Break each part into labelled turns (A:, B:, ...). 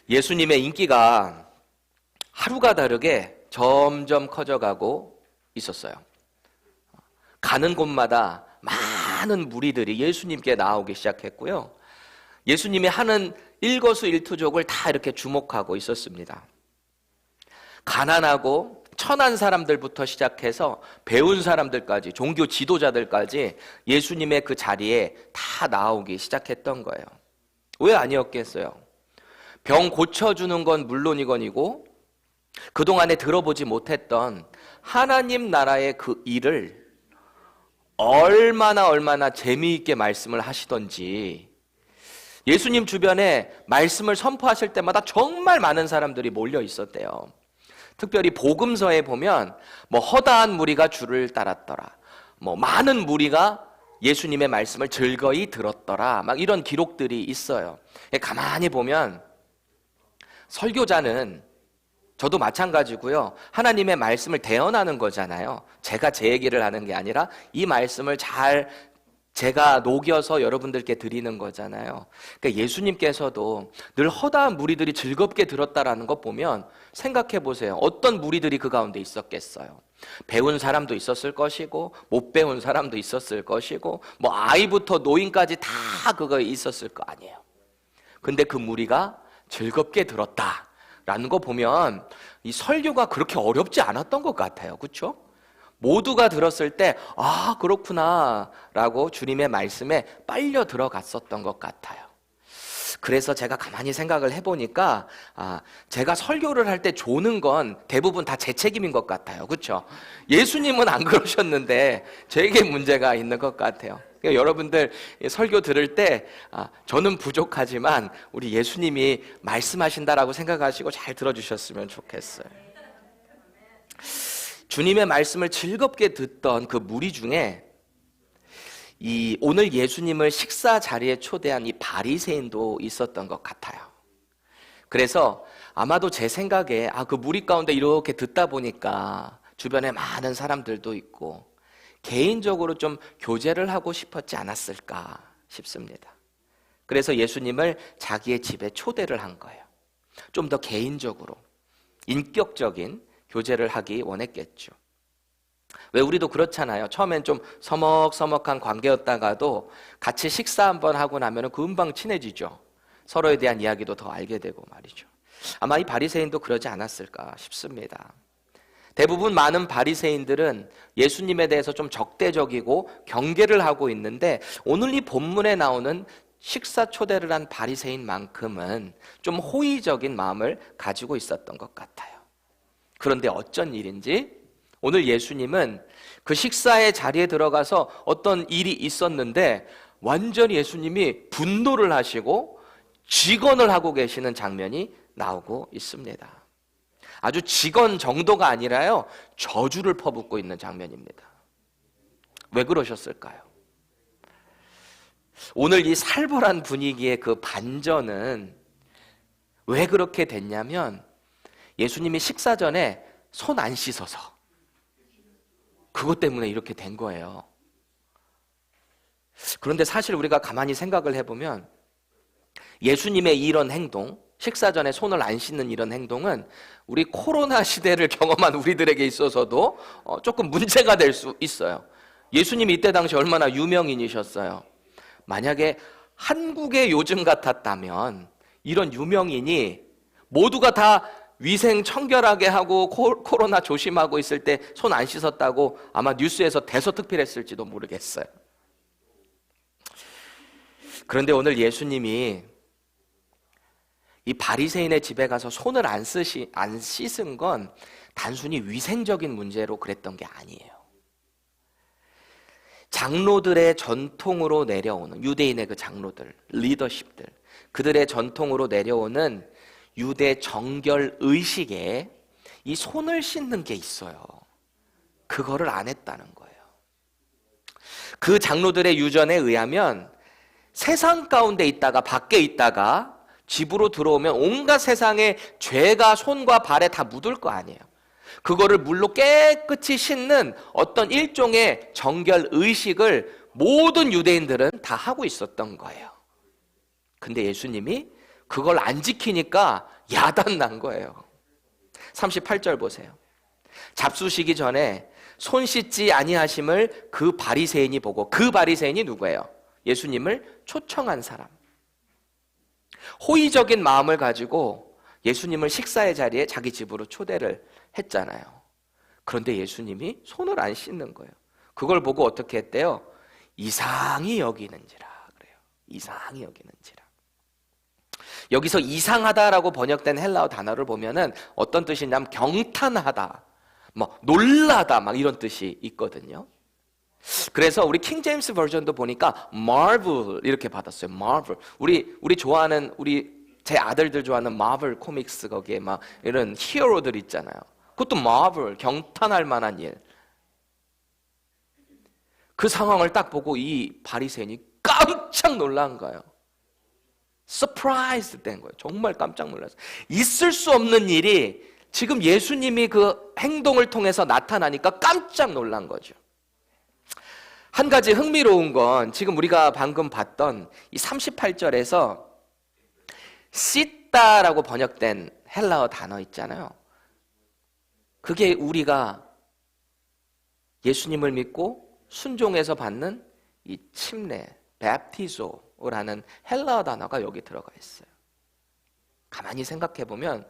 A: 예수님의 인기가 하루가 다르게 점점 커져가고 있었어요. 가는 곳마다 많은 무리들이 예수님께 나오기 시작했고요. 예수님이 하는 일거수일투족을 다 이렇게 주목하고 있었습니다. 가난하고 천한 사람들부터 시작해서 배운 사람들까지, 종교 지도자들까지 예수님의 그 자리에 다 나오기 시작했던 거예요. 왜 아니었겠어요? 병 고쳐주는 건 물론이건이고 그동안에 들어보지 못했던 하나님 나라의 그 일을 얼마나 재미있게 말씀을 하시던지, 예수님 주변에 말씀을 선포하실 때마다 정말 많은 사람들이 몰려 있었대요. 특별히 복음서에 보면 허다한 무리가 주를 따랐더라, 많은 무리가 예수님의 말씀을 즐거이 들었더라, 막 이런 기록들이 있어요. 가만히 보면 설교자는, 저도 마찬가지고요, 하나님의 말씀을 대언하는 거잖아요. 제가 제 얘기를 하는 게 아니라 이 말씀을 잘 제가 녹여서 여러분들께 드리는 거잖아요. 그러니까 예수님께서도 늘 허다한 무리들이 즐겁게 들었다라는 것 보면 생각해 보세요. 어떤 무리들이 그 가운데 있었겠어요? 배운 사람도 있었을 것이고 못 배운 사람도 있었을 것이고 아이부터 노인까지 다 그거에 있었을 거 아니에요. 근데 그 무리가 즐겁게 들었다라는 거 보면 이 설교가 그렇게 어렵지 않았던 것 같아요. 그렇죠? 모두가 들었을 때 그렇구나 라고 주님의 말씀에 빨려 들어갔었던 것 같아요. 그래서 제가 가만히 생각을 해보니까 제가 설교를 할 때 조는 건 대부분 다 제 책임인 것 같아요. 그렇죠? 예수님은 안 그러셨는데 제게 문제가 있는 것 같아요. 그러니까 여러분들 설교 들을 때 저는 부족하지만 우리 예수님이 말씀하신다라고 생각하시고 잘 들어주셨으면 좋겠어요. 주님의 말씀을 즐겁게 듣던 그 무리 중에 오늘 예수님을 식사 자리에 초대한 이 바리새인도 있었던 것 같아요. 그래서 아마도 제 생각에 그 무리 가운데 이렇게 듣다 보니까 주변에 많은 사람들도 있고 개인적으로 좀 교제를 하고 싶었지 않았을까 싶습니다. 그래서 예수님을 자기의 집에 초대를 한 거예요. 좀 더 개인적으로 인격적인 교제를 하기 원했겠죠. 왜 우리도 그렇잖아요. 처음엔 좀 서먹서먹한 관계였다가도 같이 식사 한번 하고 나면 금방 친해지죠. 서로에 대한 이야기도 더 알게 되고 말이죠. 아마 이 바리새인도 그러지 않았을까 싶습니다. 대부분 많은 바리새인들은 예수님에 대해서 좀 적대적이고 경계를 하고 있는데 오늘 이 본문에 나오는 식사 초대를 한 바리새인만큼은 좀 호의적인 마음을 가지고 있었던 것 같아요. 그런데 어쩐 일인지 오늘 예수님은 그 식사의 자리에 들어가서 어떤 일이 있었는데 완전히 예수님이 분노를 하시고 직언을 하고 계시는 장면이 나오고 있습니다. 아주 직언 정도가 아니라요, 저주를 퍼붓고 있는 장면입니다. 왜 그러셨을까요? 오늘 이 살벌한 분위기의 그 반전은 왜 그렇게 됐냐면 예수님이 식사 전에 손 안 씻어서 그것 때문에 이렇게 된 거예요. 그런데 사실 우리가 가만히 생각을 해보면 예수님의 이런 행동, 식사 전에 손을 안 씻는 이런 행동은 우리 코로나 시대를 경험한 우리들에게 있어서도 조금 문제가 될 수 있어요. 예수님이 이때 당시 얼마나 유명인이셨어요. 만약에 한국의 요즘 같았다면 이런 유명인이 모두가 다 위생 청결하게 하고 코로나 조심하고 있을 때 손 안 씻었다고 아마 뉴스에서 대서특필했을지도 모르겠어요. 그런데 오늘 예수님이 이 바리새인의 집에 가서 손을 안 씻은 건 단순히 위생적인 문제로 그랬던 게 아니에요. 장로들의 전통으로 내려오는, 유대인의 그 장로들, 리더십들, 그들의 전통으로 내려오는 유대 정결 의식에 이 손을 씻는 게 있어요. 그거를 안 했다는 거예요. 그 장로들의 유전에 의하면 세상 가운데 있다가 밖에 있다가 집으로 들어오면 온갖 세상의 죄가 손과 발에 다 묻을 거 아니에요. 그거를 물로 깨끗이 씻는 어떤 일종의 정결 의식을 모든 유대인들은 다 하고 있었던 거예요. 근데 예수님이 그걸 안 지키니까 야단 난 거예요. 38절 보세요. 잡수시기 전에 손 씻지 아니하심을 그 바리새인이 보고, 그 바리새인이 누구예요? 예수님을 초청한 사람. 호의적인 마음을 가지고 예수님을 식사의 자리에 자기 집으로 초대를 했잖아요. 그런데 예수님이 손을 안 씻는 거예요. 그걸 보고 어떻게 했대요? 이상히 여기는지라 그래요. 이상히 여기는지라. 여기서 이상하다라고 번역된 헬라어 단어를 보면은 어떤 뜻이냐면 경탄하다, 뭐 놀라다, 막 이런 뜻이 있거든요. 그래서 우리 킹 제임스 버전도 보니까 marvel 이렇게 받았어요. marvel. 우리 좋아하는, 제 아들들 좋아하는 마블 코믹스, 거기에 막 이런 히어로들 있잖아요. 그것도 marvel, 경탄할 만한 일. 그 상황을 딱 보고 이 바리새인이 깜짝 놀란 거예요. 서프라이즈 된 거예요. 정말 깜짝 놀랐어요. 있을 수 없는 일이 지금 예수님이 그 행동을 통해서 나타나니까 깜짝 놀란 거죠. 한 가지 흥미로운 건 지금 우리가 방금 봤던 이 38절에서 씻다라고 번역된 헬라어 단어 있잖아요. 그게 우리가 예수님을 믿고 순종해서 받는 이 침례, 베프티소라는 헬라어 단어가 여기 들어가 있어요. 가만히 생각해 보면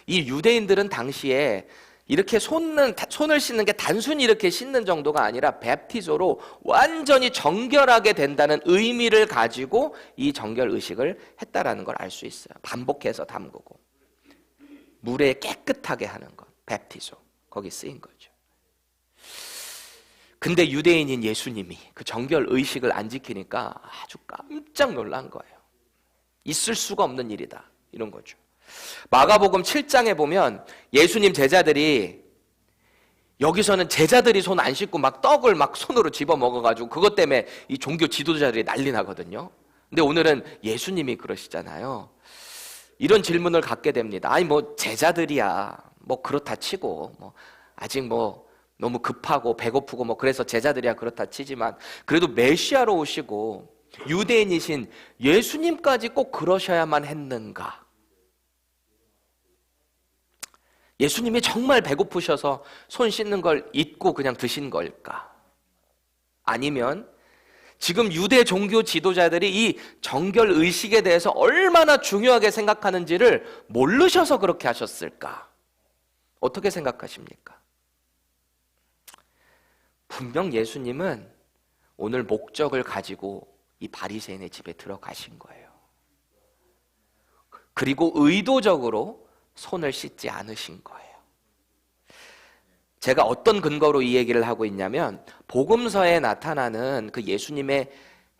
A: 이 유대인들은 당시에 이렇게 손을 씻는 게 단순히 이렇게 씻는 정도가 아니라 베프티소로 완전히 정결하게 된다는 의미를 가지고 이 정결 의식을 했다라는 걸 알 수 있어요. 반복해서 담그고 물에 깨끗하게 하는 것, 베프티소, 거기 쓰인 거죠. 근데 유대인인 예수님이 그 정결 의식을 안 지키니까 아주 깜짝 놀란 거예요. 있을 수가 없는 일이다, 이런 거죠. 마가복음 7장에 보면 예수님 제자들이, 여기서는 제자들이 손 안 씻고 막 떡을 막 손으로 집어 먹어가지고 그것 때문에 이 종교 지도자들이 난리 나거든요. 근데 오늘은 예수님이 그러시잖아요. 이런 질문을 갖게 됩니다. 아니 뭐 제자들이야 뭐 그렇다 치고, 뭐 아직 뭐 너무 급하고 배고프고 뭐 그래서 제자들이야 그렇다 치지만, 그래도 메시아로 오시고 유대인이신 예수님까지 꼭 그러셔야만 했는가? 예수님이 정말 배고프셔서 손 씻는 걸 잊고 그냥 드신 걸까? 아니면 지금 유대 종교 지도자들이 이 정결 의식에 대해서 얼마나 중요하게 생각하는지를 모르셔서 그렇게 하셨을까? 어떻게 생각하십니까? 분명 예수님은 오늘 목적을 가지고 이 바리새인의 집에 들어가신 거예요. 그리고 의도적으로 손을 씻지 않으신 거예요. 제가 어떤 근거로 이 얘기를 하고 있냐면, 복음서에 나타나는 그 예수님의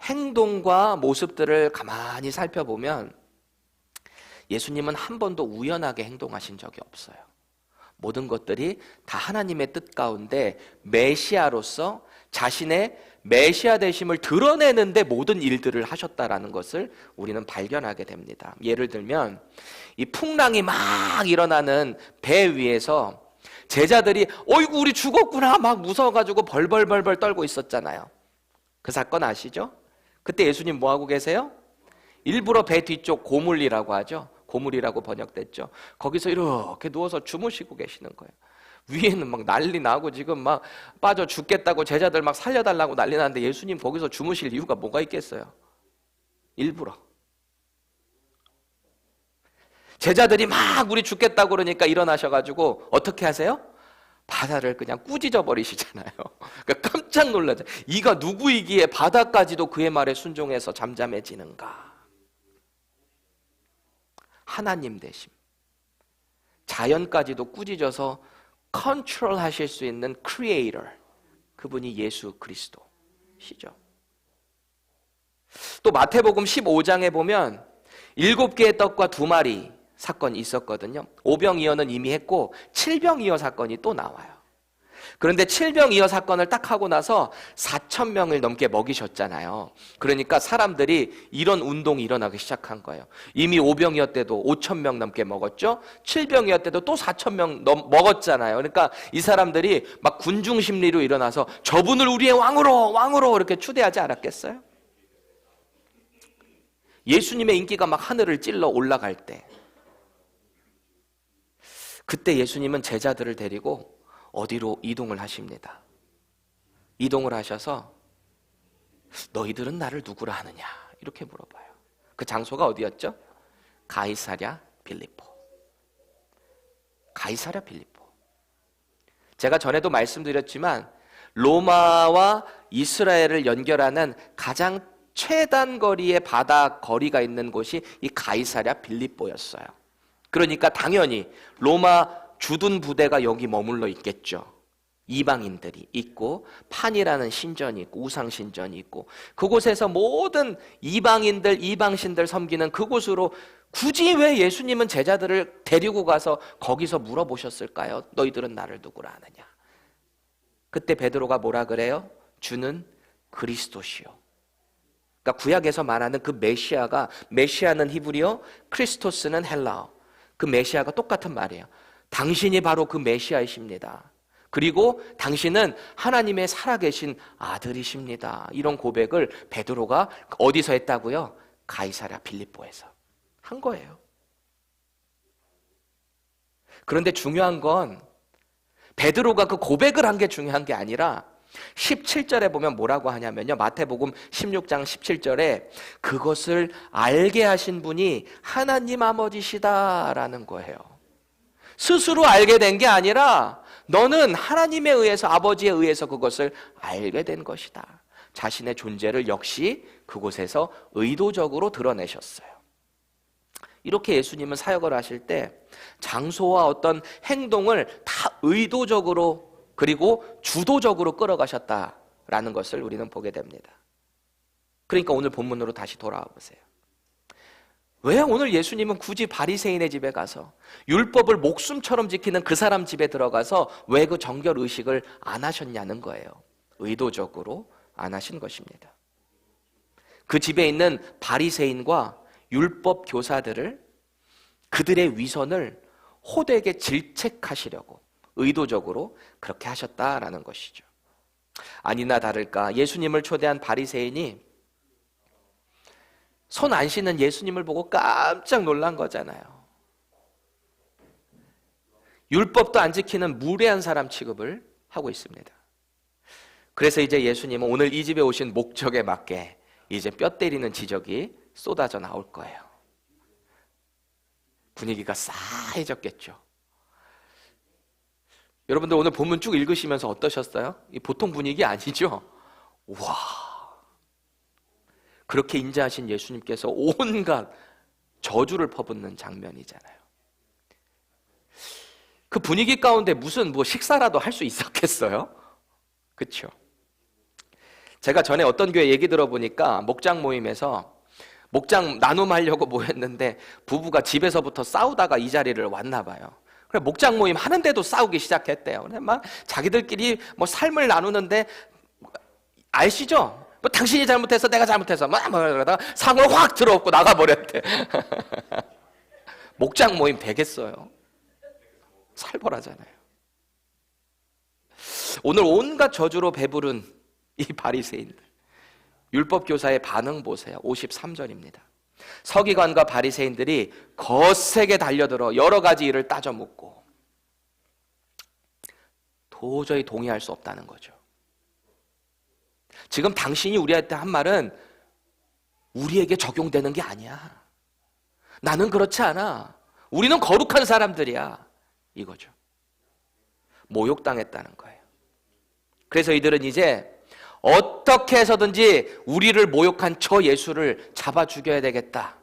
A: 행동과 모습들을 가만히 살펴보면 예수님은 한 번도 우연하게 행동하신 적이 없어요. 모든 것들이 다 하나님의 뜻 가운데 메시아로서 자신의 메시아 되심을 드러내는데 모든 일들을 하셨다라는 것을 우리는 발견하게 됩니다. 예를 들면 이 풍랑이 막 일어나는 배 위에서 제자들이 어이구 우리 죽었구나 막 무서워가지고 벌벌벌벌 떨고 있었잖아요. 그 사건 아시죠? 그때 예수님 뭐 하고 계세요? 일부러 배 뒤쪽 고물이라고 하죠. 고물이라고 번역됐죠. 거기서 이렇게 누워서 주무시고 계시는 거예요. 위에는 막 난리 나고 지금 막 빠져 죽겠다고 제자들 막 살려달라고 난리 나는데 예수님 거기서 주무실 이유가 뭐가 있겠어요? 일부러. 제자들이 막 우리 죽겠다고 그러니까 일어나셔가지고 어떻게 하세요? 바다를 그냥 꾸짖어 버리시잖아요. 그러니까 깜짝 놀라죠. 이가 누구이기에 바다까지도 그의 말에 순종해서 잠잠해지는가? 하나님 되심. 자연까지도 꾸짖어서 컨트롤 하실 수 있는 크리에이터, 그분이 예수 그리스도시죠. 또 마태복음 15장에 보면 7개의 떡과 2마리 사건이 있었거든요. 오병이어는 이미 했고 7병이어 사건이 또 나와요. 그런데 7병이어 사건을 딱 하고 나서 4,000명을 넘게 먹이셨잖아요. 그러니까 사람들이 이런 운동이 일어나기 시작한 거예요. 이미 5병이어 때도 5,000명 넘게 먹었죠. 7병이어 때도 또 4,000명 먹었잖아요. 그러니까 이 사람들이 막 군중 심리로 일어나서 저분을 우리의 왕으로 이렇게 추대하지 않았겠어요? 예수님의 인기가 막 하늘을 찔러 올라갈 때, 그때 예수님은 제자들을 데리고 어디로 이동을 하십니다. 이동을 하셔서 너희들은 나를 누구라 하느냐 이렇게 물어봐요. 그 장소가 어디였죠? 가이사랴 빌립보. 가이사랴 빌립보. 제가 전에도 말씀드렸지만 로마와 이스라엘을 연결하는 가장 최단 거리의 바다 거리가 있는 곳이 이 가이사랴 빌립보였어요. 그러니까 당연히 로마 주둔 부대가 여기 머물러 있겠죠. 이방인들이 있고 판이라는 신전이 있고 우상신전이 있고 그곳에서 모든 이방인들 이방신들 섬기는 그곳으로 굳이 왜 예수님은 제자들을 데리고 가서 거기서 물어보셨을까요? 너희들은 나를 누구라 하느냐. 그때 베드로가 뭐라 그래요? 주는 그리스도시요. 그러니까 구약에서 말하는 그 메시아가, 메시아는 히브리어, 크리스토스는 헬라어. 그 메시아가 똑같은 말이에요. 당신이 바로 그 메시아이십니다. 그리고 당신은 하나님의 살아계신 아들이십니다. 이런 고백을 베드로가 어디서 했다고요? 가이사랴 빌립보에서 한 거예요. 그런데 중요한 건 베드로가 그 고백을 한 게 중요한 게 아니라 17절에 보면 뭐라고 하냐면요. 마태복음 16장 17절에 그것을 알게 하신 분이 하나님 아버지시다라는 거예요. 스스로 알게 된 게 아니라 너는 하나님에 의해서, 아버지에 의해서 그것을 알게 된 것이다. 자신의 존재를 역시 그곳에서 의도적으로 드러내셨어요. 이렇게 예수님은 사역을 하실 때 장소와 어떤 행동을 다 의도적으로 그리고 주도적으로 끌어가셨다라는 것을 우리는 보게 됩니다. 그러니까 오늘 본문으로 다시 돌아와 보세요. 왜 오늘 예수님은 굳이 바리새인의 집에 가서 율법을 목숨처럼 지키는 그 사람 집에 들어가서 왜 그 정결 의식을 안 하셨냐는 거예요. 의도적으로 안 하신 것입니다. 그 집에 있는 바리새인과 율법 교사들을, 그들의 위선을 호되게 질책하시려고 의도적으로 그렇게 하셨다라는 것이죠. 아니나 다를까 예수님을 초대한 바리새인이 손 안 씻는 예수님을 보고 깜짝 놀란 거잖아요. 율법도 안 지키는 무례한 사람 취급을 하고 있습니다. 그래서 이제 예수님은 오늘 이 집에 오신 목적에 맞게 이제 뼈 때리는 지적이 쏟아져 나올 거예요. 분위기가 싸해졌겠죠. 여러분들 오늘 본문 쭉 읽으시면서 어떠셨어요? 이 보통 분위기 아니죠? 와, 그렇게 인자하신 예수님께서 온갖 저주를 퍼붓는 장면이잖아요. 그 분위기 가운데 무슨 식사라도 할 수 있었겠어요? 그렇죠? 제가 전에 어떤 교회 얘기 들어보니까 목장 모임에서 목장 나눔하려고 모였는데 부부가 집에서부터 싸우다가 이 자리를 왔나 봐요. 그래 목장 모임 하는데도 싸우기 시작했대요. 근데 막 자기들끼리 삶을 나누는데 아시죠? 당신이 잘못해서 내가 잘못해서 그러다가 상을 확 들어엎고 나가버렸대. 목장 모임 되겠어요? 살벌하잖아요. 오늘 온갖 저주로 배부른 이 바리새인들, 율법 교사의 반응 보세요. 53절입니다. 서기관과 바리새인들이 거세게 달려들어 여러 가지 일을 따져 묻고 도저히 동의할 수 없다는 거죠. 지금 당신이 우리한테 한 말은 우리에게 적용되는 게 아니야. 나는 그렇지 않아. 우리는 거룩한 사람들이야. 이거죠. 모욕당했다는 거예요. 그래서 이들은 이제 어떻게 해서든지 우리를 모욕한 저 예수를 잡아 죽여야 되겠다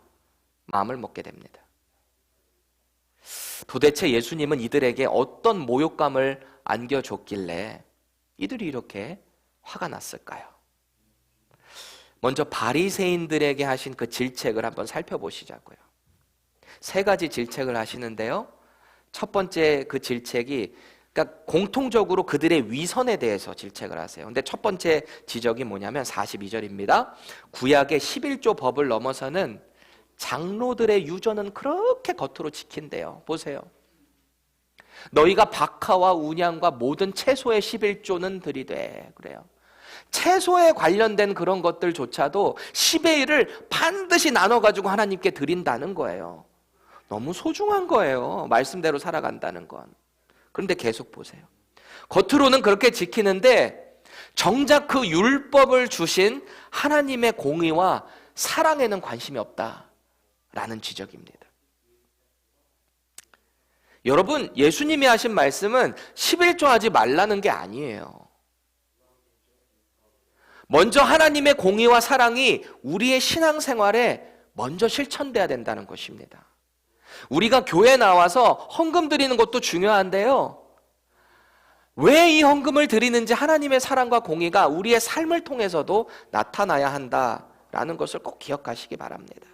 A: 마음을 먹게 됩니다. 도대체 예수님은 이들에게 어떤 모욕감을 안겨줬길래 이들이 이렇게 화가 났을까요? 먼저 바리새인들에게 하신 그 질책을 한번 살펴보시자고요. 3가지 질책을 하시는데요. 첫 번째 그 질책이, 그러니까 공통적으로 그들의 위선에 대해서 질책을 하세요. 근데 첫 번째 지적이 뭐냐면 42절입니다. 구약의 11조 법을 넘어서는 장로들의 유전은 그렇게 겉으로 지킨대요. 보세요. 너희가 박하와 운양과 모든 채소의 11조는 들이되, 그래요. 채소에 관련된 그런 것들조차도 10의 1을 반드시 나눠가지고 하나님께 드린다는 거예요. 너무 소중한 거예요. 말씀대로 살아간다는 건. 그런데 계속 보세요. 겉으로는 그렇게 지키는데 정작 그 율법을 주신 하나님의 공의와 사랑에는 관심이 없다라는 지적입니다. 여러분, 예수님이 하신 말씀은 11조 하지 말라는 게 아니에요. 먼저 하나님의 공의와 사랑이 우리의 신앙생활에 먼저 실천돼야 된다는 것입니다. 우리가 교회 나와서 헌금 드리는 것도 중요한데요. 왜 이 헌금을 드리는지 하나님의 사랑과 공의가 우리의 삶을 통해서도 나타나야 한다라는 것을 꼭 기억하시기 바랍니다.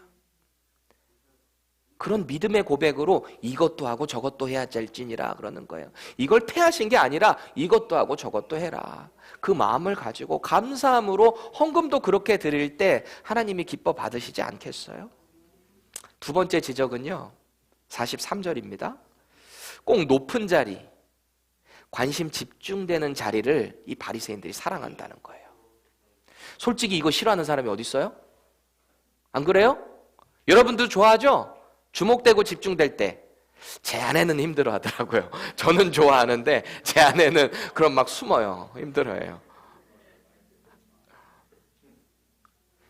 A: 그런 믿음의 고백으로 이것도 하고 저것도 해야 될지니라 그러는 거예요. 이걸 패하신 게 아니라 이것도 하고 저것도 해라. 그 마음을 가지고 감사함으로 헌금도 그렇게 드릴 때 하나님이 기뻐 받으시지 않겠어요? 두 번째 지적은요, 43절입니다. 꼭 높은 자리, 관심 집중되는 자리를 이 바리새인들이 사랑한다는 거예요. 솔직히 이거 싫어하는 사람이 어디 있어요? 안 그래요? 여러분도 좋아하죠? 주목되고 집중될 때. 제 아내는 힘들어 하더라고요. 저는 좋아하는데 제 아내는 그럼 막 숨어요. 힘들어해요.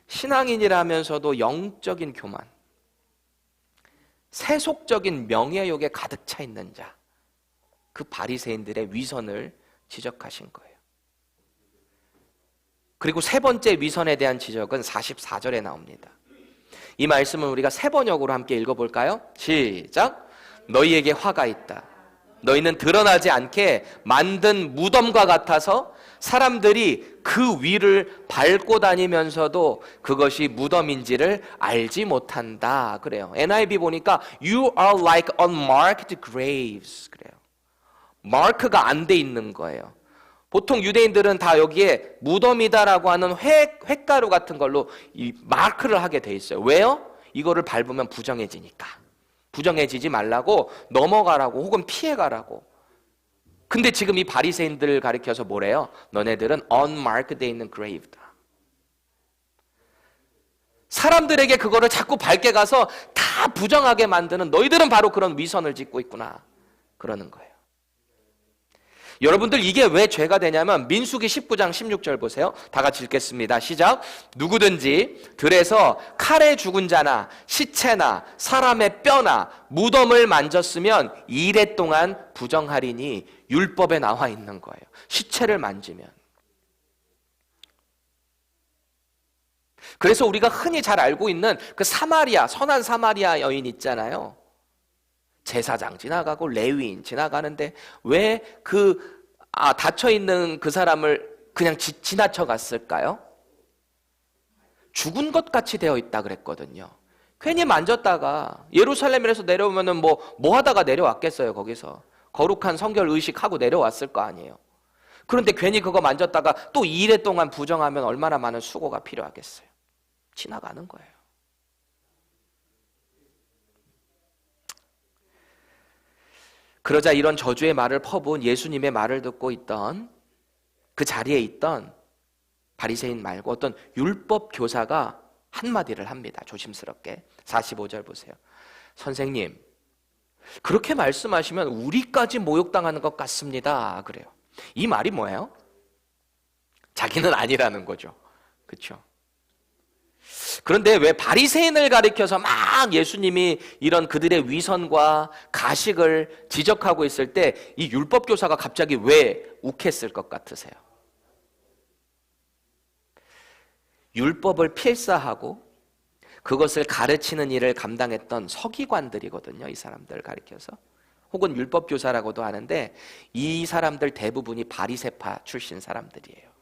A: 신앙인이라면서도 영적인 교만, 세속적인 명예욕에 가득 차 있는 자, 그 바리새인들의 위선을 지적하신 거예요. 그리고 세 번째 위선에 대한 지적은 44절에 나옵니다. 이 말씀은 우리가 세 번역으로 함께 읽어볼까요? 시작! 너희에게 화가 있다. 너희는 드러나지 않게 만든 무덤과 같아서 사람들이 그 위를 밟고 다니면서도 그것이 무덤인지를 알지 못한다. 그래요. NIV 보니까 You are like unmarked graves. 그래요. 마크가 안 돼 있는 거예요. 보통 유대인들은 다 여기에 무덤이다라고 하는 횟가루 같은 걸로 이 마크를 하게 돼 있어요. 왜요? 이거를 밟으면 부정해지니까. 부정해지지 말라고, 넘어가라고, 혹은 피해가라고. 근데 지금 이 바리새인들을 가리켜서 뭐래요? 너네들은 unmarked 돼 있는 grave다. 사람들에게 그거를 자꾸 밟게 가서 다 부정하게 만드는 너희들은 바로 그런 위선을 짓고 있구나. 그러는 거예요. 여러분들 이게 왜 죄가 되냐면 민수기 19장 16절 보세요. 다 같이 읽겠습니다. 시작. 누구든지 들에서 칼에 죽은 자나 시체나 사람의 뼈나 무덤을 만졌으면 2일 동안 부정하리니 율법에 나와 있는 거예요. 시체를 만지면. 그래서 우리가 흔히 잘 알고 있는 그 사마리아, 선한 사마리아 여인 있잖아요. 제사장 지나가고 레위인 지나가는데 왜 닫혀있는 그 사람을 그냥 지나쳐 갔을까요? 죽은 것 같이 되어 있다 그랬거든요. 괜히 만졌다가 예루살렘에서 내려오면은 뭐 하다가 내려왔겠어요, 거기서. 거룩한 성결 의식하고 내려왔을 거 아니에요. 그런데 괜히 그거 만졌다가 또 2일 동안 부정하면 얼마나 많은 수고가 필요하겠어요. 지나가는 거예요. 그러자 이런 저주의 말을 퍼부은 예수님의 말을 듣고 있던 그 자리에 있던 바리새인 말고 어떤 율법 교사가 한마디를 합니다. 조심스럽게. 45절 보세요. 선생님, 그렇게 말씀하시면 우리까지 모욕당하는 것 같습니다. 그래요. 이 말이 뭐예요? 자기는 아니라는 거죠. 그렇죠? 그런데 왜 바리새인을 가리켜서 막 예수님이 이런 그들의 위선과 가식을 지적하고 있을 때 이 율법 교사가 갑자기 왜 욱했을 것 같으세요? 율법을 필사하고 그것을 가르치는 일을 감당했던 서기관들이거든요. 이 사람들을 가리켜서. 혹은 율법 교사라고도 하는데 이 사람들 대부분이 바리새파 출신 사람들이에요.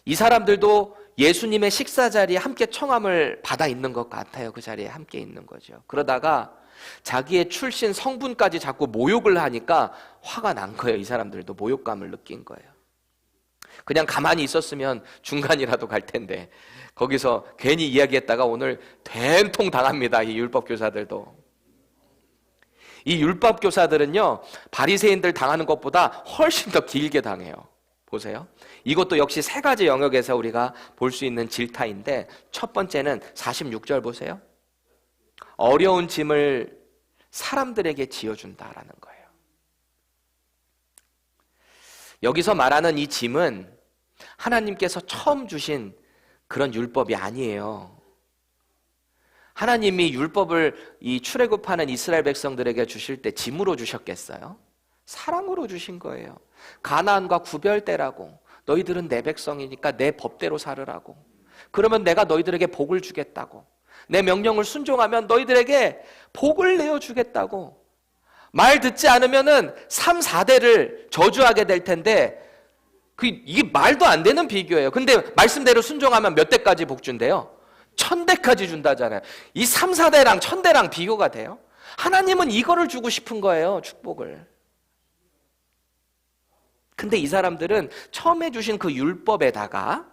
A: 이 사람들도 예수님의 식사 자리에 함께 청함을 받아 있는 것 같아요. 그 자리에 함께 있는 거죠. 그러다가 자기의 출신 성분까지 자꾸 모욕을 하니까 화가 난 거예요. 이 사람들도 모욕감을 느낀 거예요. 그냥 가만히 있었으면 중간이라도 갈 텐데 거기서 괜히 이야기했다가 오늘 된통 당합니다. 이 율법 교사들도. 이 율법 교사들은요, 바리새인들 당하는 것보다 훨씬 더 길게 당해요. 보세요. 이것도 역시 세 가지 영역에서 우리가 볼 수 있는 질타인데, 첫 번째는 46절 보세요. 어려운 짐을 사람들에게 지어준다라는 거예요. 여기서 말하는 이 짐은 하나님께서 처음 주신 그런 율법이 아니에요. 하나님이 율법을 이 출애굽하는 이스라엘 백성들에게 주실 때 짐으로 주셨겠어요? 사랑으로 주신 거예요. 가나안과 구별되라고. 너희들은 내 백성이니까 내 법대로 살으라고. 그러면 내가 너희들에게 복을 주겠다고. 내 명령을 순종하면 너희들에게 복을 내어주겠다고. 말 듣지 않으면은 3, 4대를 저주하게 될 텐데, 이게 말도 안 되는 비교예요. 근데 말씀대로 순종하면 몇 대까지 복 준대요? 1000대까지 준다잖아요. 이 3, 4대랑 1000대랑 비교가 돼요? 하나님은 이거를 주고 싶은 거예요, 축복을. 근데 이 사람들은 처음에 주신 그 율법에다가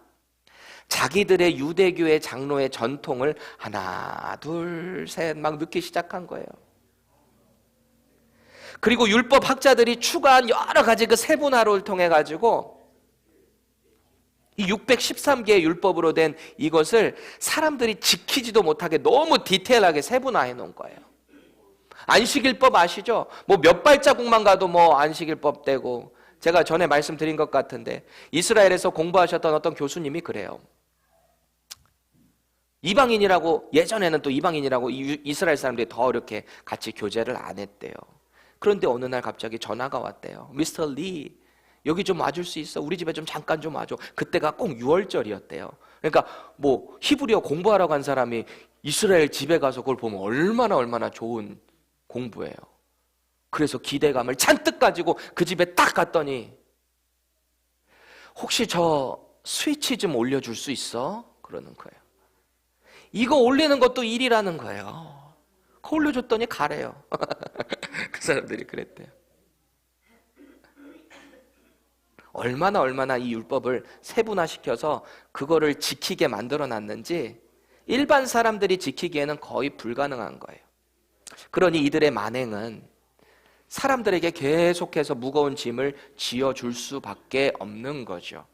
A: 자기들의 유대교의 장로의 전통을 하나, 둘, 셋 막 넣기 시작한 거예요. 그리고 율법 학자들이 추가한 여러 가지 그 세분화를 통해 가지고 이 613개의 율법으로 된 이것을 사람들이 지키지도 못하게 너무 디테일하게 세분화해 놓은 거예요. 안식일법 아시죠? 뭐 몇 발자국만 가도 뭐 안식일법 되고, 제가 전에 말씀드린 것 같은데 이스라엘에서 공부하셨던 어떤 교수님이 그래요. 이방인이라고, 예전에는 또 이방인이라고 이스라엘 사람들이 더 이렇게 같이 교제를 안 했대요. 그런데 어느 날 갑자기 전화가 왔대요. 미스터 리, 여기 좀 와줄 수 있어? 우리 집에 좀 잠깐 좀 와줘. 그때가 꼭 6월절이었대요. 그러니까 뭐 히브리어 공부하러 간 사람이 이스라엘 집에 가서 그걸 보면 얼마나 좋은 공부예요. 그래서 기대감을 잔뜩 가지고 그 집에 딱 갔더니, 혹시 저 스위치 좀 올려줄 수 있어? 그러는 거예요. 이거 올리는 것도 일이라는 거예요. 그거 올려줬더니 가래요. 그 사람들이 그랬대요. 얼마나 이 율법을 세분화시켜서 그거를 지키게 만들어놨는지 일반 사람들이 지키기에는 거의 불가능한 거예요. 그러니 이들의 만행은 사람들에게 계속해서 무거운 짐을 지어줄 수밖에 없는 거죠.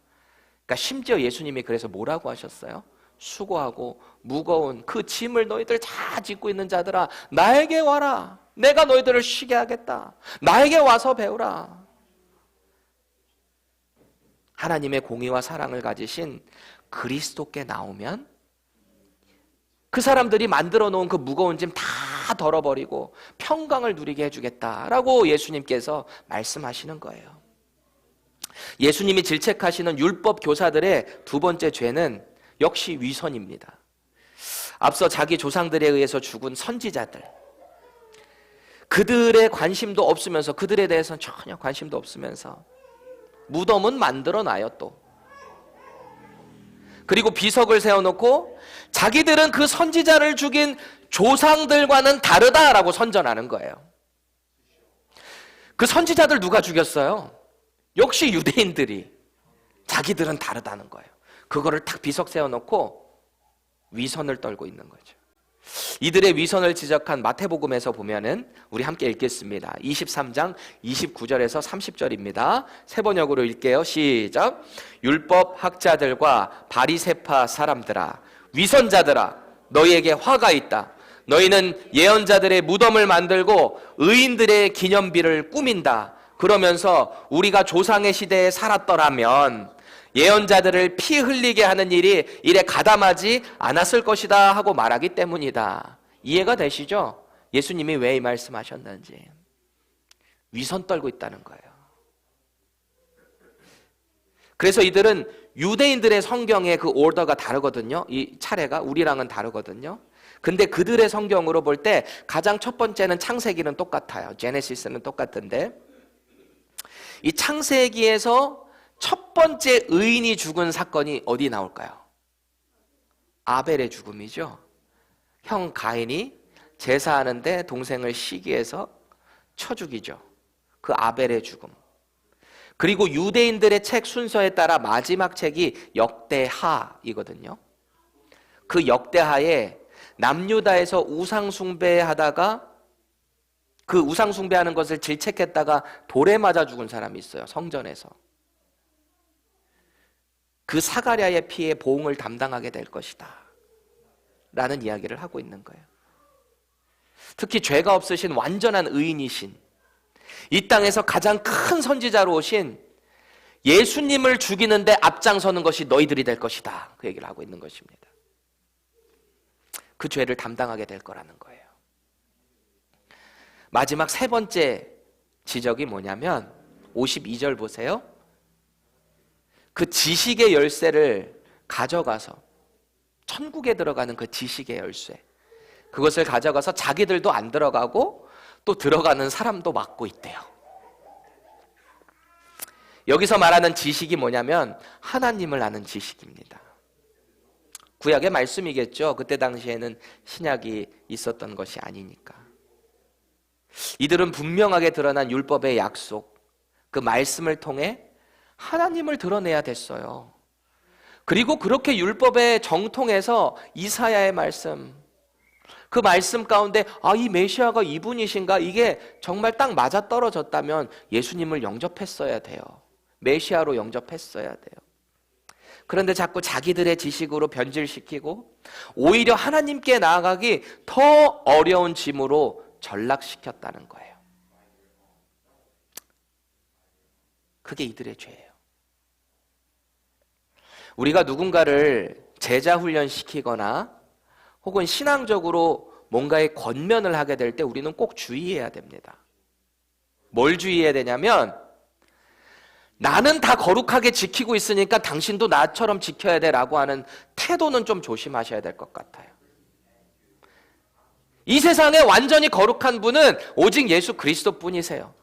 A: 그러니까 심지어 예수님이 그래서 뭐라고 하셨어요? 수고하고 무거운 그 짐을 너희들 다 짓고 있는 자들아, 나에게 와라. 내가 너희들을 쉬게 하겠다. 나에게 와서 배우라. 하나님의 공의와 사랑을 가지신 그리스도께 나오면 그 사람들이 만들어 놓은 그 무거운 짐 다 덜어버리고 평강을 누리게 해주겠다라고 예수님께서 말씀하시는 거예요. 예수님이 질책하시는 율법 교사들의 두 번째 죄는 역시 위선입니다. 앞서 자기 조상들에 의해서 죽은 선지자들, 그들의 관심도 없으면서, 그들에 대해서는 전혀 관심도 없으면서 무덤은 만들어놔요 또. 그리고 비석을 세워놓고 자기들은 그 선지자를 죽인 조상들과는 다르다라고 선전하는 거예요. 그 선지자들 누가 죽였어요? 역시 유대인들이. 자기들은 다르다는 거예요. 그거를 탁 비석 세워놓고 위선을 떨고 있는 거죠. 이들의 위선을 지적한 마태복음에서 보면은, 우리 함께 읽겠습니다. 23장 29절에서 30절입니다. 세 번역으로 읽게요. 시작. 율법 학자들과 바리새파 사람들아, 위선자들아, 너희에게 화가 있다. 너희는 예언자들의 무덤을 만들고 의인들의 기념비를 꾸민다. 그러면서 우리가 조상의 시대에 살았더라면 예언자들을 피 흘리게 하는 일이 이래 가담하지 않았을 것이다 하고 말하기 때문이다. 이해가 되시죠? 예수님이 왜 이 말씀하셨는지. 위선 떨고 있다는 거예요. 그래서 이들은 유대인들의 성경의 그 오더가 다르거든요. 이 차례가 우리랑은 다르거든요. 근데 그들의 성경으로 볼 때 가장 첫 번째는 창세기는 똑같아요. 제네시스는 똑같은데, 이 창세기에서 첫 번째 의인이 죽은 사건이 어디 나올까요? 아벨의 죽음이죠. 형 가인이 제사하는데 동생을 시기해서 쳐 죽이죠. 그 아벨의 죽음. 그리고 유대인들의 책 순서에 따라 마지막 책이 역대하이거든요. 그 역대하에 남유다에서 우상 숭배하다가 그 우상 숭배하는 것을 질책했다가 돌에 맞아 죽은 사람이 있어요. 성전에서. 그 사가랴의 피의 보응을 담당하게 될 것이다 라는 이야기를 하고 있는 거예요. 특히 죄가 없으신 완전한 의인이신, 이 땅에서 가장 큰 선지자로 오신 예수님을 죽이는데 앞장서는 것이 너희들이 될 것이다, 그 얘기를 하고 있는 것입니다. 그 죄를 담당하게 될 거라는 거예요. 마지막 세 번째 지적이 뭐냐면 52절 보세요. 그 지식의 열쇠를 가져가서, 천국에 들어가는 그 지식의 열쇠, 그것을 가져가서 자기들도 안 들어가고 또 들어가는 사람도 막고 있대요. 여기서 말하는 지식이 뭐냐면 하나님을 아는 지식입니다. 구약의 말씀이겠죠. 그때 당시에는 신약이 있었던 것이 아니니까. 이들은 분명하게 드러난 율법의 약속, 그 말씀을 통해 하나님을 드러내야 됐어요. 그리고 그렇게 율법에 정통해서 이사야의 말씀, 그 말씀 가운데 이 메시아가 이분이신가, 이게 정말 딱 맞아떨어졌다면 예수님을 영접했어야 돼요. 메시아로 영접했어야 돼요. 그런데 자꾸 자기들의 지식으로 변질시키고 오히려 하나님께 나아가기 더 어려운 짐으로 전락시켰다는 거예요. 그게 이들의 죄예요. 우리가 누군가를 제자 훈련시키거나 혹은 신앙적으로 뭔가의 권면을 하게 될 때 우리는 꼭 주의해야 됩니다. 뭘 주의해야 되냐면, 나는 다 거룩하게 지키고 있으니까 당신도 나처럼 지켜야 돼라고 하는 태도는 좀 조심하셔야 될 것 같아요. 이 세상에 완전히 거룩한 분은 오직 예수 그리스도 뿐이세요.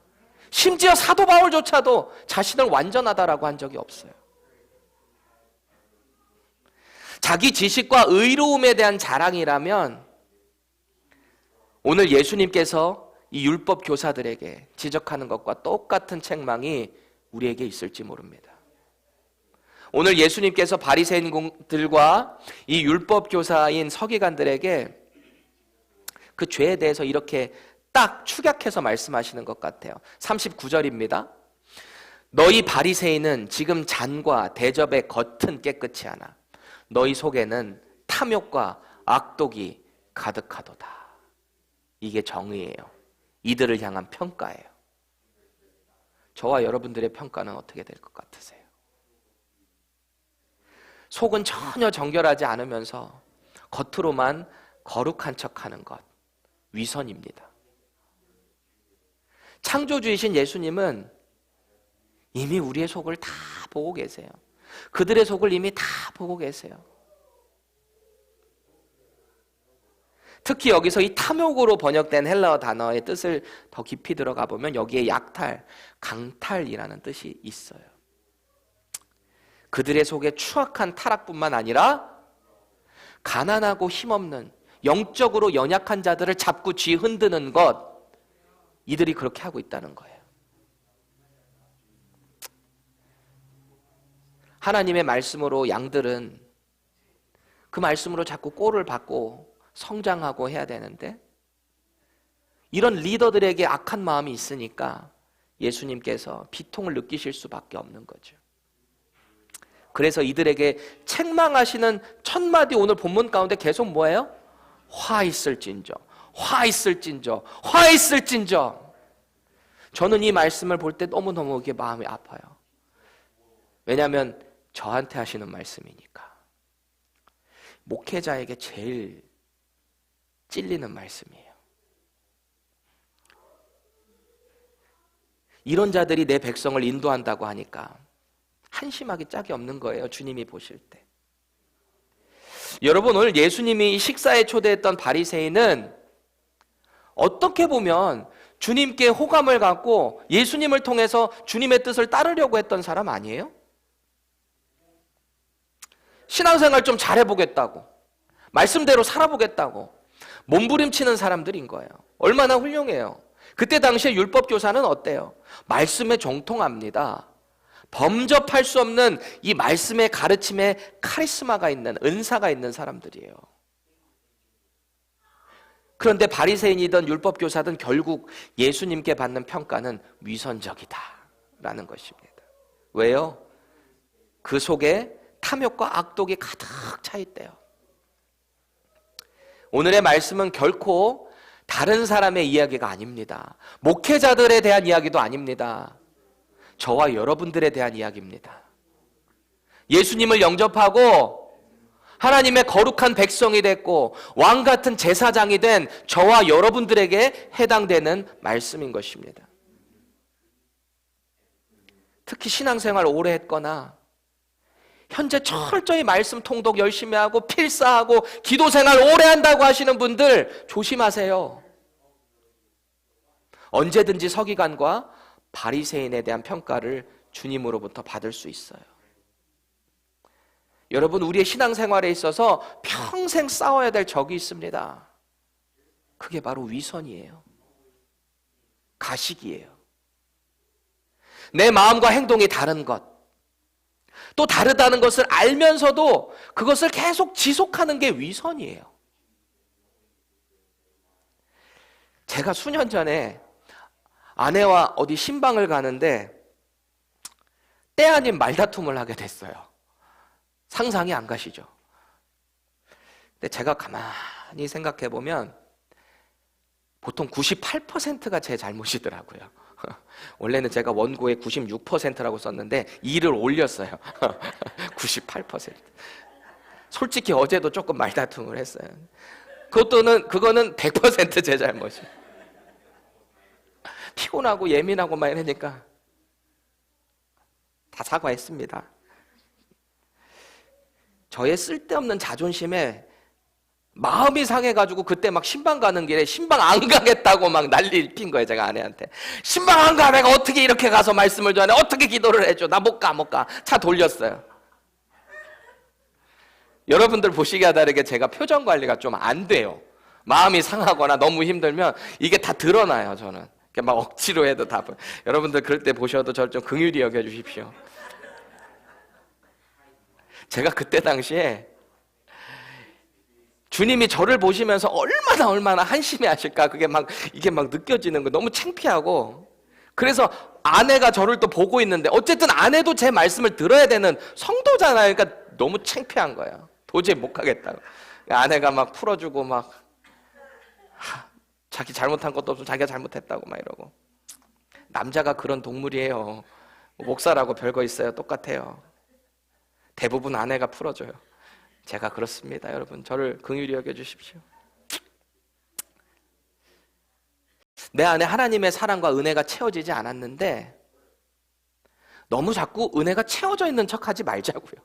A: 심지어 사도 바울조차도 자신을 완전하다라고 한 적이 없어요. 자기 지식과 의로움에 대한 자랑이라면 오늘 예수님께서 이 율법 교사들에게 지적하는 것과 똑같은 책망이 우리에게 있을지 모릅니다. 오늘 예수님께서 바리새인들과 이 율법 교사인 서기관들에게 그 죄에 대해서 이렇게 딱 축약해서 말씀하시는 것 같아요. 39절입니다. 너희 바리새인은 지금 잔과 대접의 겉은 깨끗이 하나 너희 속에는 탐욕과 악독이 가득하도다. 이게 정의예요. 이들을 향한 평가예요. 저와 여러분들의 평가는 어떻게 될 것 같으세요? 속은 전혀 정결하지 않으면서 겉으로만 거룩한 척하는 것, 위선입니다. 창조주이신 예수님은 이미 우리의 속을 다 보고 계세요. 그들의 속을 이미 다 보고 계세요. 특히 여기서 이 탐욕으로 번역된 헬라어 단어의 뜻을 더 깊이 들어가 보면 여기에 약탈, 강탈이라는 뜻이 있어요. 그들의 속에 추악한 타락뿐만 아니라 가난하고 힘없는 영적으로 연약한 자들을 잡고 쥐 흔드는 것, 이들이 그렇게 하고 있다는 거예요. 하나님의 말씀으로 양들은 그 말씀으로 자꾸 꼴을 받고 성장하고 해야 되는데 이런 리더들에게 악한 마음이 있으니까 예수님께서 비통을 느끼실 수밖에 없는 거죠. 그래서 이들에게 책망하시는 첫 마디 오늘 본문 가운데 계속 뭐예요? 화 있을진저, 화 있을진저, 화 있을진저. 저는 이 말씀을 볼 때 너무너무 이게 마음이 아파요. 왜냐하면 저한테 하시는 말씀이니까. 목회자에게 제일 찔리는 말씀이에요. 이런 자들이 내 백성을 인도한다고 하니까 한심하기 짝이 없는 거예요. 주님이 보실 때. 여러분, 오늘 예수님이 식사에 초대했던 바리새인은 어떻게 보면 주님께 호감을 갖고 예수님을 통해서 주님의 뜻을 따르려고 했던 사람 아니에요? 신앙생활 좀 잘해보겠다고, 말씀대로 살아보겠다고 몸부림치는 사람들인 거예요. 얼마나 훌륭해요. 그때 당시에 율법교사는 어때요? 말씀에 정통합니다. 범접할 수 없는 이 말씀의 가르침에 카리스마가 있는, 은사가 있는 사람들이에요. 그런데 바리새인이든 율법교사든 결국 예수님께 받는 평가는 위선적이다라는 것입니다. 왜요? 그 속에 탐욕과 악독이 가득 차 있대요. 오늘의 말씀은 결코 다른 사람의 이야기가 아닙니다. 목회자들에 대한 이야기도 아닙니다. 저와 여러분들에 대한 이야기입니다. 예수님을 영접하고 하나님의 거룩한 백성이 됐고 왕 같은 제사장이 된 저와 여러분들에게 해당되는 말씀인 것입니다. 특히 신앙생활 오래 했거나 현재 철저히 말씀 통독 열심히 하고 필사하고 기도생활 오래 한다고 하시는 분들 조심하세요. 언제든지 서기관과 바리새인에 대한 평가를 주님으로부터 받을 수 있어요. 여러분, 우리의 신앙생활에 있어서 평생 싸워야 될 적이 있습니다. 그게 바로 위선이에요. 가식이에요. 내 마음과 행동이 다른 것, 또 다르다는 것을 알면서도 그것을 계속 지속하는 게 위선이에요. 제가 수년 전에 아내와 어디 신방을 가는데 때 아닌 말다툼을 하게 됐어요. 상상이 안 가시죠? 근데 제가 가만히 생각해 보면 보통 98%가 제 잘못이더라고요. 원래는 제가 원고에 96%라고 썼는데 2를 올렸어요. 98%. 솔직히 어제도 조금 말다툼을 했어요. 그거는 100% 제 잘못이에요. 피곤하고 예민하고 막 이러니까 다 사과했습니다. 저의 쓸데없는 자존심에 마음이 상해가지고 그때 막 신방 가는 길에 신방 안 가겠다고 막 난리 핀 거예요. 제가 아내한테 신방 안 가, 내가 어떻게 이렇게 가서 말씀을 전해, 어떻게 기도를 해줘, 나 못 가. 차 돌렸어요. 여러분들 보시기와 다르게 제가 표정 관리가 좀 안 돼요. 마음이 상하거나 너무 힘들면 이게 다 드러나요. 저는 막 억지로 해도 다. 여러분들 그럴 때 보셔도 저를 좀 긍휼히 여겨주십시오. 제가 그때 당시에 주님이 저를 보시면서 얼마나 한심해 하실까, 이게 막 느껴지는 거 너무 창피하고, 그래서 아내가 저를 또 보고 있는데 어쨌든 아내도 제 말씀을 들어야 되는 성도잖아요. 그러니까 너무 창피한 거예요. 도저히 못 가겠다고. 아내가 막 풀어주고 자기 잘못한 것도 없으면 자기가 잘못했다고 막 이러고. 남자가 그런 동물이에요. 목사라고 별거 있어요. 똑같아요. 대부분 아내가 풀어줘요. 제가 그렇습니다. 여러분, 저를 긍휼히 여겨주십시오. 내 안에 하나님의 사랑과 은혜가 채워지지 않았는데 너무 자꾸 은혜가 채워져 있는 척하지 말자고요.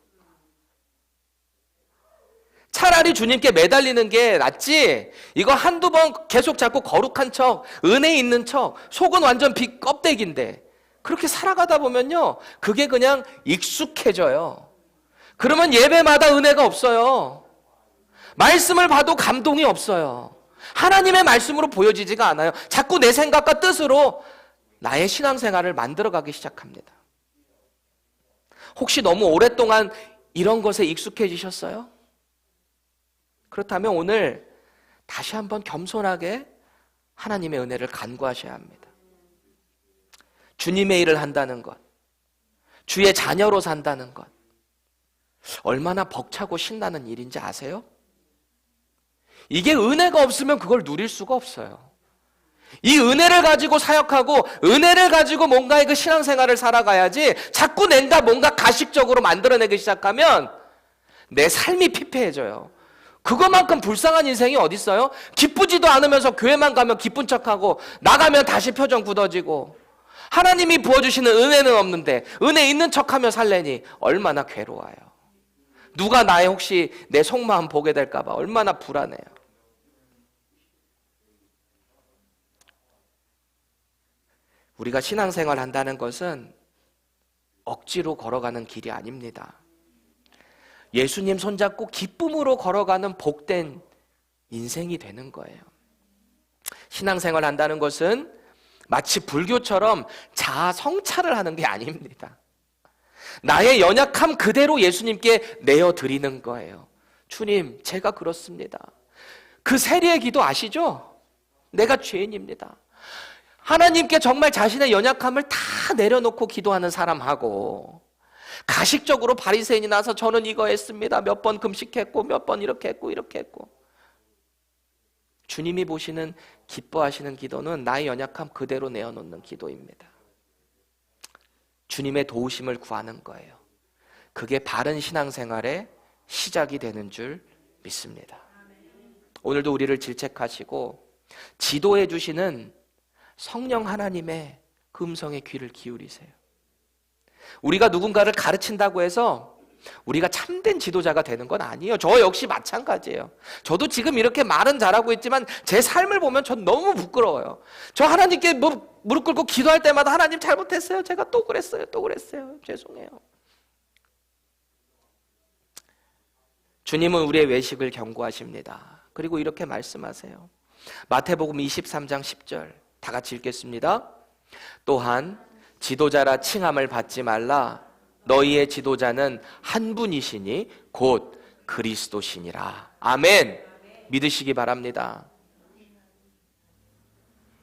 A: 차라리 주님께 매달리는 게 낫지, 이거 한두 번 계속 자꾸 거룩한 척, 은혜 있는 척, 속은 완전 빛 껍데기인데 그렇게 살아가다 보면요, 그게 그냥 익숙해져요. 그러면 예배마다 은혜가 없어요. 말씀을 봐도 감동이 없어요. 하나님의 말씀으로 보여지지가 않아요. 자꾸 내 생각과 뜻으로 나의 신앙생활을 만들어가기 시작합니다. 혹시 너무 오랫동안 이런 것에 익숙해지셨어요? 그렇다면 오늘 다시 한번 겸손하게 하나님의 은혜를 간구하셔야 합니다. 주님의 일을 한다는 것, 주의 자녀로 산다는 것, 얼마나 벅차고 신나는 일인지 아세요? 이게 은혜가 없으면 그걸 누릴 수가 없어요. 이 은혜를 가지고 사역하고 은혜를 가지고 뭔가의 그 신앙생활을 살아가야지, 자꾸 낸다 뭔가 가식적으로 만들어내기 시작하면 내 삶이 피폐해져요. 그것만큼 불쌍한 인생이 어디 있어요? 기쁘지도 않으면서 교회만 가면 기쁜 척하고 나가면 다시 표정 굳어지고, 하나님이 부어주시는 은혜는 없는데 은혜 있는 척하며 살래니 얼마나 괴로워요. 누가 나의 혹시 내 속마음 보게 될까 봐 얼마나 불안해요. 우리가 신앙생활 한다는 것은 억지로 걸어가는 길이 아닙니다. 예수님 손잡고 기쁨으로 걸어가는 복된 인생이 되는 거예요. 신앙생활 한다는 것은 마치 불교처럼 자아 성찰을 하는 게 아닙니다. 나의 연약함 그대로 예수님께 내어드리는 거예요. 주님, 제가 그렇습니다. 그 세리의 기도 아시죠? 내가 죄인입니다. 하나님께 정말 자신의 연약함을 다 내려놓고 기도하는 사람하고 가식적으로 바리새인이 나서 저는 이거 했습니다. 몇 번 금식했고 몇 번 이렇게 했고 이렇게 했고. 주님이 보시는 기뻐하시는 기도는 나의 연약함 그대로 내어놓는 기도입니다. 주님의 도우심을 구하는 거예요. 그게 바른 신앙생활의 시작이 되는 줄 믿습니다. 오늘도 우리를 질책하시고 지도해 주시는 성령 하나님의 그 음성에 귀를 기울이세요. 우리가 누군가를 가르친다고 해서 우리가 참된 지도자가 되는 건 아니에요. 저 역시 마찬가지예요. 저도 지금 이렇게 말은 잘하고 있지만 제 삶을 보면 전 너무 부끄러워요. 저 하나님께 무릎 꿇고 기도할 때마다 하나님 잘못했어요. 제가 또 그랬어요. 죄송해요. 주님은 우리의 외식을 경고하십니다. 그리고 이렇게 말씀하세요. 마태복음 23장 10절 다 같이 읽겠습니다. 또한 지도자라 칭함을 받지 말라. 너희의 지도자는 한 분이시니 곧 그리스도시니라. 아멘. 믿으시기 바랍니다.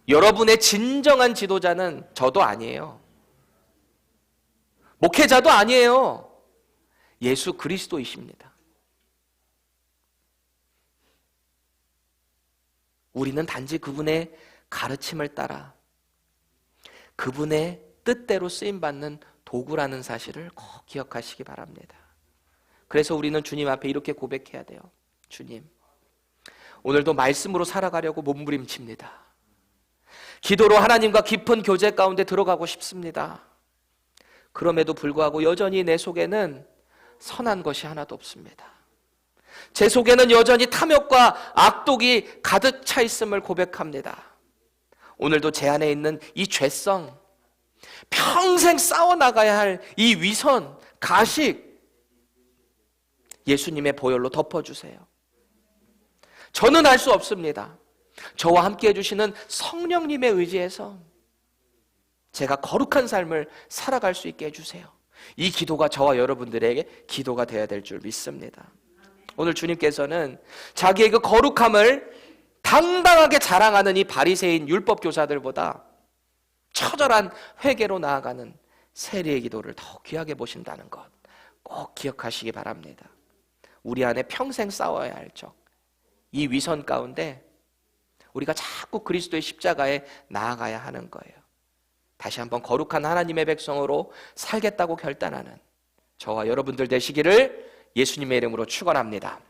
A: 여러분의 진정한 지도자는 저도 아니에요. 목회자도 아니에요. 예수 그리스도이십니다. 우리는 단지 그분의 가르침을 따라 그분의 뜻대로 쓰임받는 도구라는 사실을 꼭 기억하시기 바랍니다. 그래서 우리는 주님 앞에 이렇게 고백해야 돼요. 주님, 오늘도 말씀으로 살아가려고 몸부림칩니다. 기도로 하나님과 깊은 교제 가운데 들어가고 싶습니다. 그럼에도 불구하고 여전히 내 속에는 선한 것이 하나도 없습니다. 제 속에는 여전히 탐욕과 악독이 가득 차 있음을 고백합니다. 오늘도 제 안에 있는 이 죄성, 평생 싸워나가야 할 이 위선, 가식, 예수님의 보혈로 덮어주세요. 저는 알 수 없습니다. 저와 함께 해주시는 성령님의 의지에서 제가 거룩한 삶을 살아갈 수 있게 해주세요. 이 기도가 저와 여러분들에게 기도가 되어야 될 줄 믿습니다. 오늘 주님께서는 자기의 그 거룩함을 당당하게 자랑하는 이 바리새인 율법 교사들보다 처절한 회개로 나아가는 세리의 기도를 더 귀하게 보신다는 것 꼭 기억하시기 바랍니다. 우리 안에 평생 싸워야 할 적, 이 위선 가운데 우리가 자꾸 그리스도의 십자가에 나아가야 하는 거예요. 다시 한번 거룩한 하나님의 백성으로 살겠다고 결단하는 저와 여러분들 되시기를 예수님의 이름으로 축원합니다.